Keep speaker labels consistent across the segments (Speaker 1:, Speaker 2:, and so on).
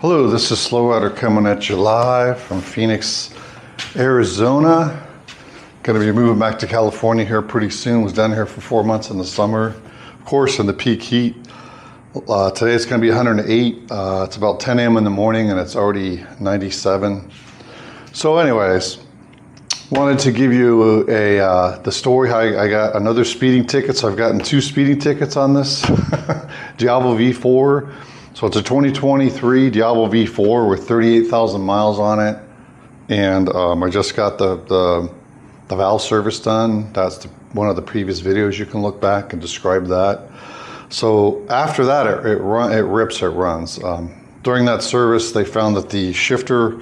Speaker 1: Hello, this is Slow Rider coming at you live from Phoenix, Arizona. Going to be moving back to California here pretty soon. Was down here for 4 months in the summer, of course, in the peak heat. Today it's going to be 108. It's about 10 a.m. in the morning and it's already 97. So anyways, wanted to give you the story how I got another speeding ticket. So I've gotten 2 speeding tickets on this Diavel V4. So it's a 2023 Diavel V4 with 38,000 miles on it. And I just got the valve service done. That's one of the previous videos. You can look back and describe that. So after that, it runs. During that service, they found that the shifter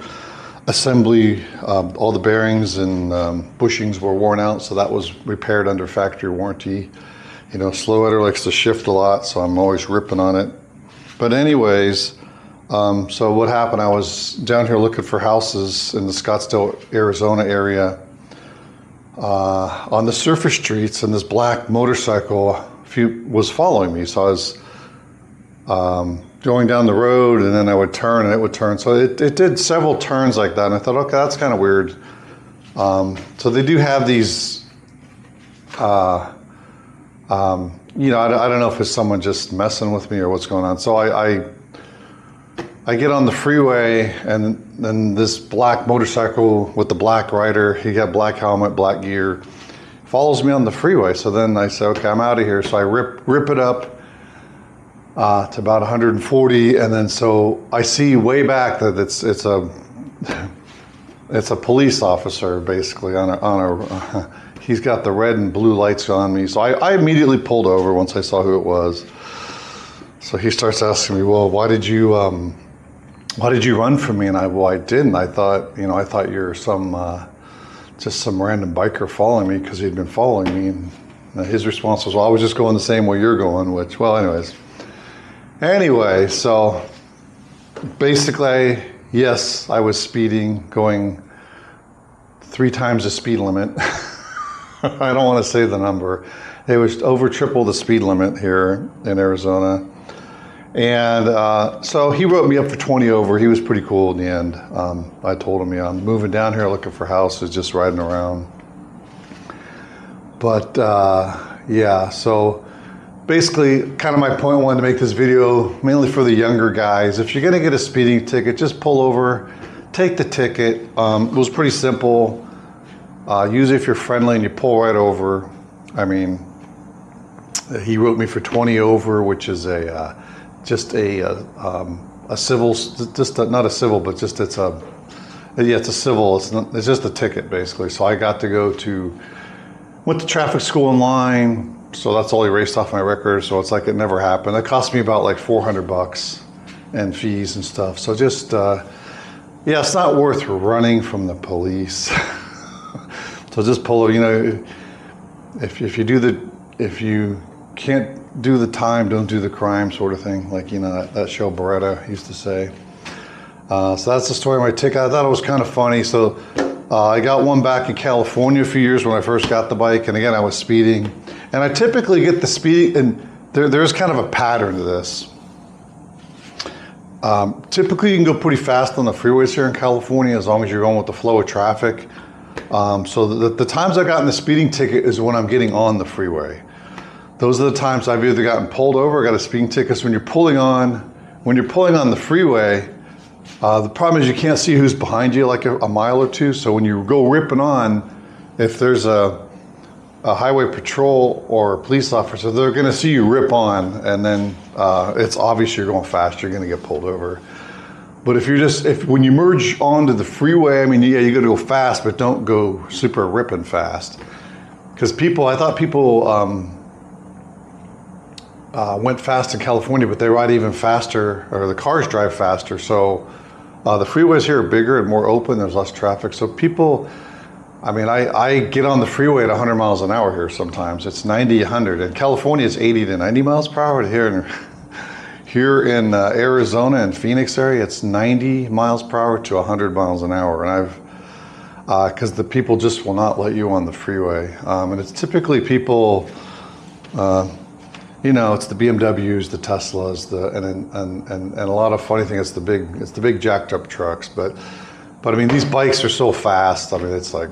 Speaker 1: assembly, all the bearings and bushings were worn out. So that was repaired under factory warranty. You know, Slow Rider likes to shift a lot, so I'm always ripping on it. But anyways, so what happened, I was down here looking for houses in the Scottsdale, Arizona area on the surface streets, and this black motorcycle was following me. So I was going down the road, and then I would turn and it would turn. So it did several turns like that, and I thought, okay, that's kind of weird. So they do have these, you know, I don't know if it's someone just messing with me or what's going on. So I get on the freeway, and then this black motorcycle with the black rider, he got black helmet, black gear, follows me on the freeway. So then I say, okay, I'm out of here. So I rip it up to about 140, and then so I see way back that it's a police officer basically on a he's got the red and blue lights on me. So I immediately pulled over once I saw who it was. So he starts asking me, well, why did you run from me? And I didn't. I thought you were just some random biker following me because he'd been following me. And his response was, well, I was just going the same way you're going, which, well, Anyway, so basically, yes, I was speeding, going 3 times the speed limit. I don't want to say the number. It was over triple the speed limit here in Arizona. And so he wrote me up for 20 over. He was pretty cool in the end. I told him, yeah, I'm moving down here looking for houses, just riding around. But yeah, so basically kind of my point, I wanted to make this video mainly for the younger guys. If you're gonna get a speeding ticket, just pull over, take the ticket. It was pretty simple. Usually if you're friendly and you pull right over. I mean, he wrote me for 20 over, which is just a civil, not a civil, but just it's a civil. It's just a ticket basically. So I got to went to traffic school in so that's all he erased off my record. So it's like it never happened. It cost me about like $400 and fees and stuff. So just yeah, it's not worth running from the police. So just pull over. You know, if you can't do the time, don't do the crime, sort of thing. Like, you know, that show Beretta used to say. So that's the story of my ticket. I thought it was kind of funny. So I got one back in California a few years when I first got the bike, and again I was speeding. And I typically get the speeding, and there's kind of a pattern to this. Typically you can go pretty fast on the freeways here in California as long as you're going with the flow of traffic. So the times I've gotten the speeding ticket is when I'm getting on the freeway. Those are the times I've either gotten pulled over or got a speeding ticket. So when you're pulling on the freeway, the problem is you can't see who's behind you like a mile or two. So when you go ripping on, if there's a highway patrol or a police officer, they're gonna see you rip on, and then it's obvious you're going fast, you're gonna get pulled over. But when you merge onto the freeway, I mean, yeah, you gotta go fast, but don't go super ripping fast. Because I thought people went fast in California, but they ride even faster, or the cars drive faster. So the freeways here are bigger and more open, there's less traffic. So people, I mean, I get on the freeway at 100 miles an hour here sometimes. It's 90, 100. In California, it's 80 to 90 miles per hour. Here in Arizona and Phoenix area, it's 90 miles per hour to 100 miles an hour. And because the people just will not let you on the freeway. And it's typically people, you know, it's the BMWs, the Teslas, and a lot of funny thing. It's the big jacked up trucks. But I mean, these bikes are so fast. I mean, it's like,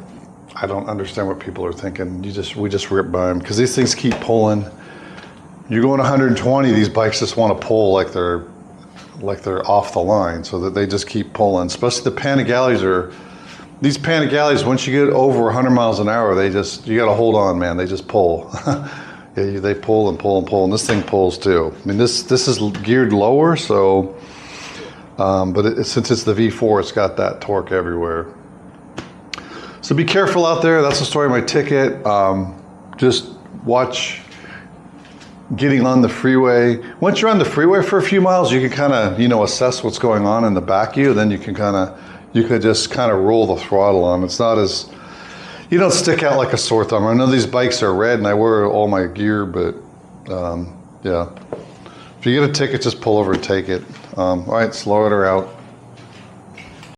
Speaker 1: I don't understand what people are thinking. We just rip by them because these things keep pulling. You're going 120. These bikes just want to pull like they're off the line, so that they just keep pulling. Especially the Panigales these Panigales. Once you get over 100 miles an hour, you got to hold on, man. They just pull. Yeah, they pull and pull and pull, and this thing pulls too. I mean, this is geared lower, so but since it's the V4, it's got that torque everywhere. So be careful out there. That's the story of my ticket. Just watch getting on the freeway. Once you're on the freeway for a few miles, you can kind of, you know, assess what's going on in the back of you. Then you can just kind of roll the throttle on. It's not as, you don't stick out like a sore thumb. I know these bikes are red and I wear all my gear, but yeah. If you get a ticket, just pull over and take it. All right, slow it out.